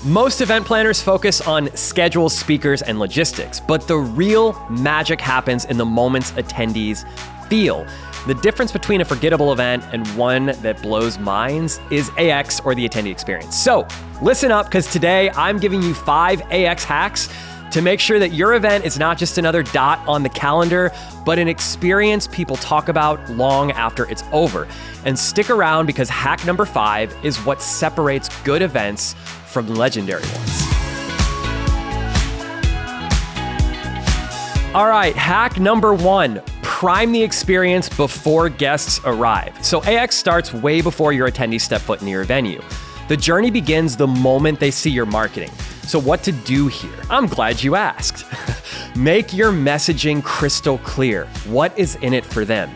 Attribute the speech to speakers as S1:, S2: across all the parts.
S1: Most event planners focus on schedules, speakers, and logistics, but the real magic happens in the moments attendees feel. The difference between a forgettable event and one that blows minds is AX, or the Attendee Experience. So listen up, because today I'm giving you 5 AX hacks to make sure that your event is not just another dot on the calendar, but an experience people talk about long after it's over. And stick around, because hack number 5 is what separates good events from legendary ones. All right, hack number 1, prime the experience before guests arrive. So AX starts way before your attendees step foot into your venue. The journey begins the moment they see your marketing. So what to do here? I'm glad you asked. Make your messaging crystal clear. What is in it for them?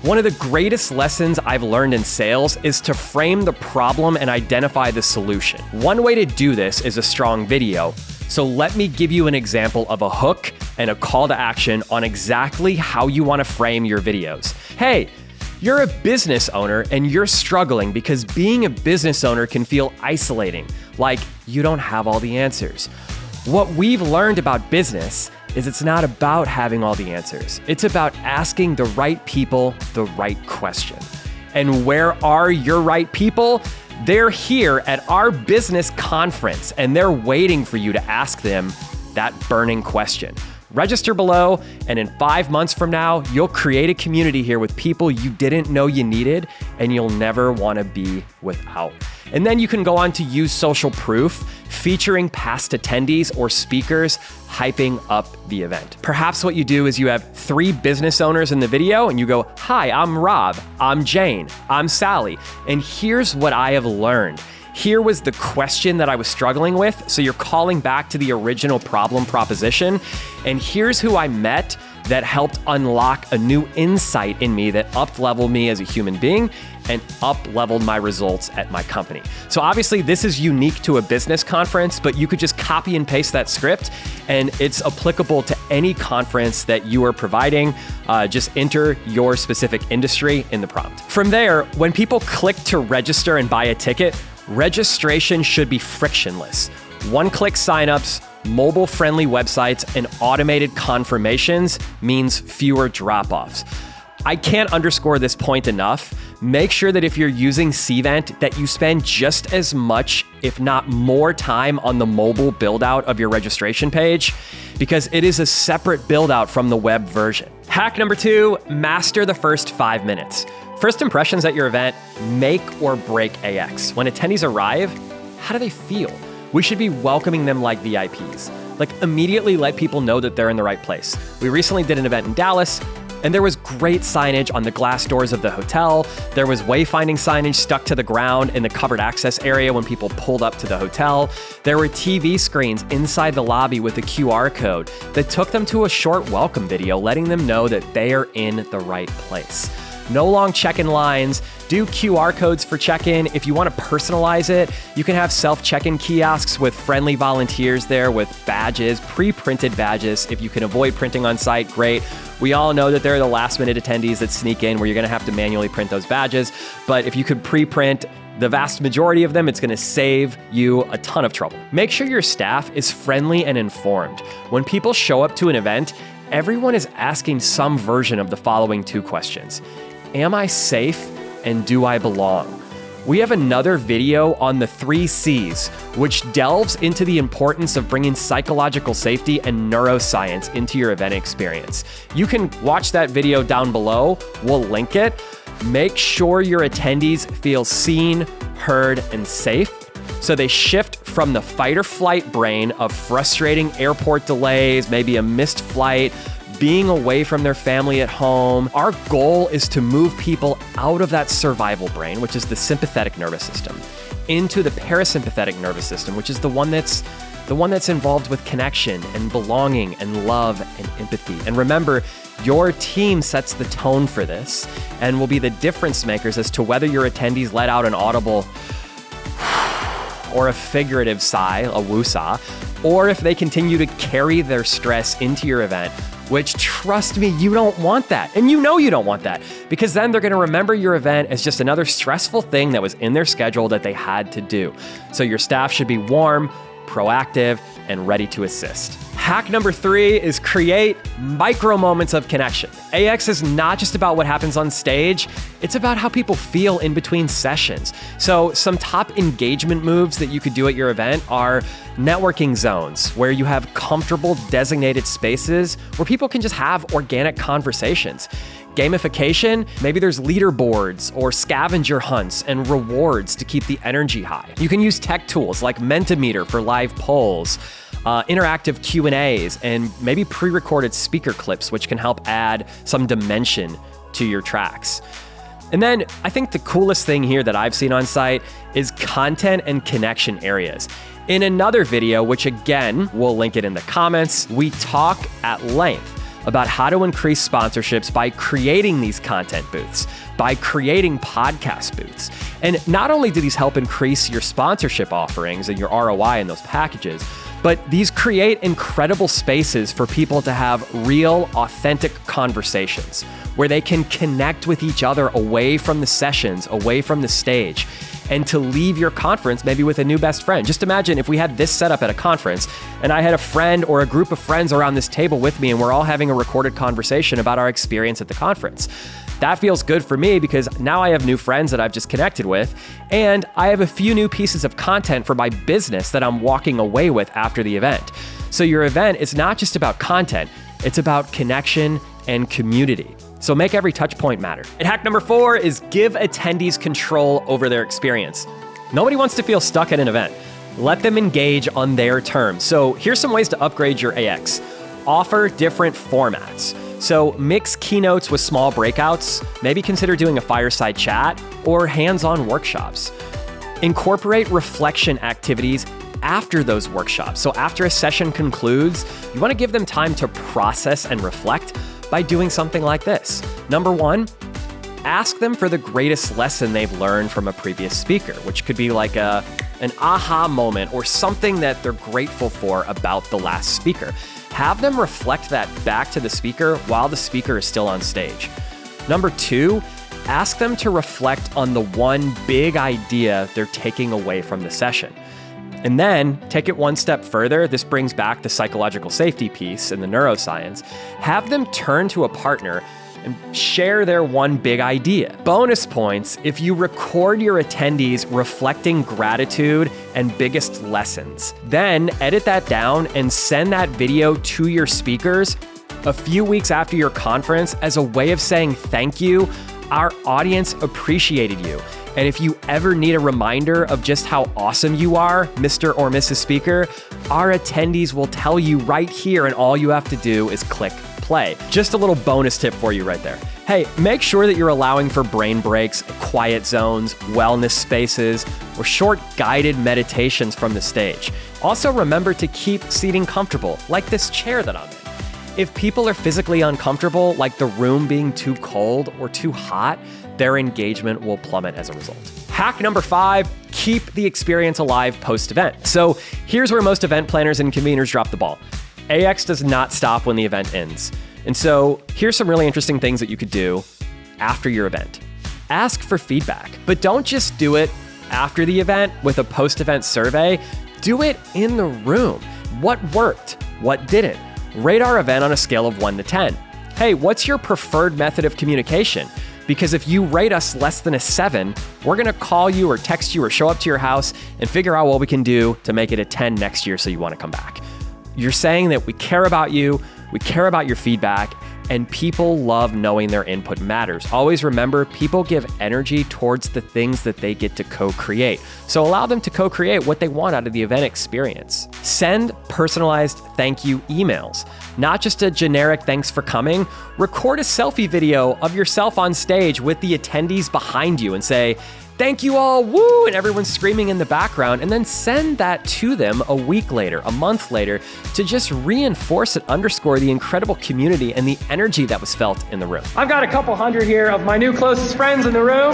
S1: One of the greatest lessons I've learned in sales is to frame the problem and identify the solution. One way to do this is a strong video. So let me give you an example of a hook and a call to action on exactly how you want to frame your videos. Hey, you're a business owner and you're struggling because being a business owner can feel isolating, like you don't have all the answers. What we've learned about business is it's not about having all the answers. It's about asking the right people the right question. And where are your right people? They're here at our business conference, and they're waiting for you to ask them that burning question. Register below, and in 5 months from now, you'll create a community here with people you didn't know you needed and you'll never want to be without. And then you can go on to use social proof, featuring past attendees or speakers, hyping up the event. Perhaps what you do is you have 3 business owners in the video and you go, "Hi, I'm Rob, I'm Jane, I'm Sally, and here's what I have learned. Here was the question that I was struggling with." So you're calling back to the original problem proposition. And here's who I met that helped unlock a new insight in me that up-leveled me as a human being and up-leveled my results at my company. So obviously this is unique to a business conference, but you could just copy and paste that script and it's applicable to any conference that you are providing. Just enter your specific industry in the prompt. From there, when people click to register and buy a ticket, registration should be frictionless. One-click signups, mobile-friendly websites, and automated confirmations means fewer drop-offs. I can't underscore this point enough. Make sure that if you're using Cvent, that you spend just as much, if not more time on the mobile build-out of your registration page, because it is a separate build-out from the web version. Hack number 2, master the first 5 minutes. First impressions at your event make or break AX. When attendees arrive, how do they feel? We should be welcoming them like VIPs. Like, immediately let people know that they're in the right place. We recently did an event in Dallas, and there was great signage on the glass doors of the hotel. There was wayfinding signage stuck to the ground in the covered access area when people pulled up to the hotel. There were TV screens inside the lobby with a QR code that took them to a short welcome video, letting them know that they are in the right place. No long check-in lines. Do QR codes for check-in. If you want to personalize it, you can have self-check-in kiosks with friendly volunteers there with badges, pre-printed badges. If you can avoid printing on site, great. We all know that there are the last-minute attendees that sneak in where you're going to have to manually print those badges. But if you could pre-print the vast majority of them, it's going to save you a ton of trouble. Make sure your staff is friendly and informed. When people show up to an event, everyone is asking some version of the following 2 questions. Am I safe and do I belong? We have another video on the 3 C's, which delves into the importance of bringing psychological safety and neuroscience into your event experience. You can watch that video down below. We'll link it. Make sure your attendees feel seen, heard, and safe, so they shift from the fight or flight brain of frustrating airport delays, maybe a missed flight, being away from their family at home. Our goal is to move people out of that survival brain, which is the sympathetic nervous system, into the parasympathetic nervous system, which is the one that's involved with connection and belonging and love and empathy. And remember, your team sets the tone for this and will be the difference makers as to whether your attendees let out an audible or a figurative sigh, a woosah, or if they continue to carry their stress into your event, which, trust me, you don't want that. And you know you don't want that, because then they're gonna remember your event as just another stressful thing that was in their schedule that they had to do. So your staff should be warm, proactive, and ready to assist. Hack number 3 is create micro moments of connection. AX is not just about what happens on stage, it's about how people feel in between sessions. So some top engagement moves that you could do at your event are networking zones, where you have comfortable designated spaces where people can just have organic conversations. Gamification, maybe there's leaderboards or scavenger hunts and rewards to keep the energy high. You can use tech tools like Mentimeter for live polls, interactive Q&As, and maybe pre-recorded speaker clips, which can help add some dimension to your tracks. And then I think the coolest thing here that I've seen on site is content and connection areas. In another video, which again, we'll link it in the comments, we talk at length about how to increase sponsorships by creating these content booths, by creating podcast booths. And not only do these help increase your sponsorship offerings and your ROI in those packages, but these create incredible spaces for people to have real, authentic conversations where they can connect with each other away from the sessions, away from the stage, and to leave your conference maybe with a new best friend. Just imagine if we had this set up at a conference and I had a friend or a group of friends around this table with me and we're all having a recorded conversation about our experience at the conference. That feels good for me because now I have new friends that I've just connected with, and I have a few new pieces of content for my business that I'm walking away with after the event. So your event is not just about content, it's about connection and community. So make every touch point matter. And hack number 4 is give attendees control over their experience. Nobody wants to feel stuck at an event. Let them engage on their terms. So here's some ways to upgrade your AX. Offer different formats. So mix keynotes with small breakouts. Maybe consider doing a fireside chat or hands-on workshops. Incorporate reflection activities after those workshops. So after a session concludes, you want to give them time to process and reflect by doing something like this. Number 1, ask them for the greatest lesson they've learned from a previous speaker, which could be like an aha moment or something that they're grateful for about the last speaker. Have them reflect that back to the speaker while the speaker is still on stage. Number 2, ask them to reflect on the one big idea they're taking away from the session. And then take it one step further. This brings back the psychological safety piece and the neuroscience. Have them turn to a partner and share their one big idea. Bonus points if you record your attendees reflecting gratitude and biggest lessons. Then edit that down and send that video to your speakers a few weeks after your conference as a way of saying thank you. Our audience appreciated you. And if you ever need a reminder of just how awesome you are, Mr. or Mrs. Speaker, our attendees will tell you right here, and all you have to do is click play. Just a little bonus tip for you right there. Hey, make sure that you're allowing for brain breaks, quiet zones, wellness spaces, or short guided meditations from the stage. Also remember to keep seating comfortable, like this chair that I'm in. If people are physically uncomfortable, like the room being too cold or too hot, their engagement will plummet as a result. Hack number 5, keep the experience alive post-event. So here's where most event planners and conveners drop the ball. AX does not stop when the event ends. And so here's some really interesting things that you could do after your event. Ask for feedback, but don't just do it after the event with a post-event survey. Do it in the room. What worked? What didn't? Rate our event on a scale of 1 to 10. Hey, what's your preferred method of communication? Because if you rate us less than a 7, we're gonna call you or text you or show up to your house and figure out what we can do to make it a 10 next year so you wanna come back. You're saying that we care about you, we care about your feedback, and people love knowing their input matters. Always remember, people give energy towards the things that they get to co-create. So allow them to co-create what they want out of the event experience. Send personalized thank you emails, not just a generic thanks for coming. Record a selfie video of yourself on stage with the attendees behind you and say, thank you all, woo, and everyone's screaming in the background, and then send that to them a week later, a month later, to just reinforce and underscore the incredible community and the energy that was felt in the room. I've got a couple hundred here of my new closest friends in the room.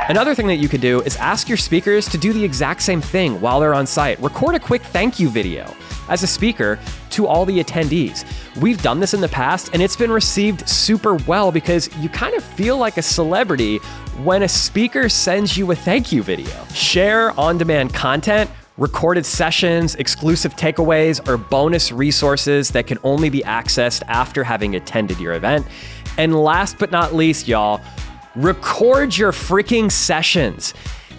S1: Another thing that you could do is ask your speakers to do the exact same thing while they're on site. Record a quick thank you video as a speaker to all the attendees. We've done this in the past and it's been received super well because you kind of feel like a celebrity when a speaker sends you a thank you video. Share on-demand content, recorded sessions, exclusive takeaways, or bonus resources that can only be accessed after having attended your event. And last but not least, y'all, record your freaking sessions.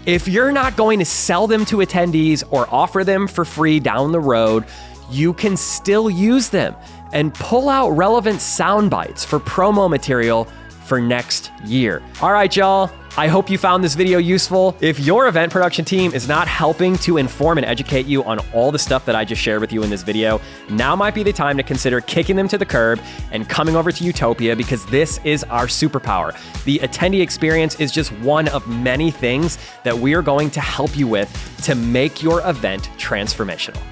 S1: If you're not going to sell them to attendees or offer them for free down the road, you can still use them and pull out relevant sound bites for promo material for next year. All right, y'all. I hope you found this video useful. If your event production team is not helping to inform and educate you on all the stuff that I just shared with you in this video, now might be the time to consider kicking them to the curb and coming over to Utopia, because this is our superpower. The Attendee Experience is just one of many things that we are going to help you with to make your event transformational.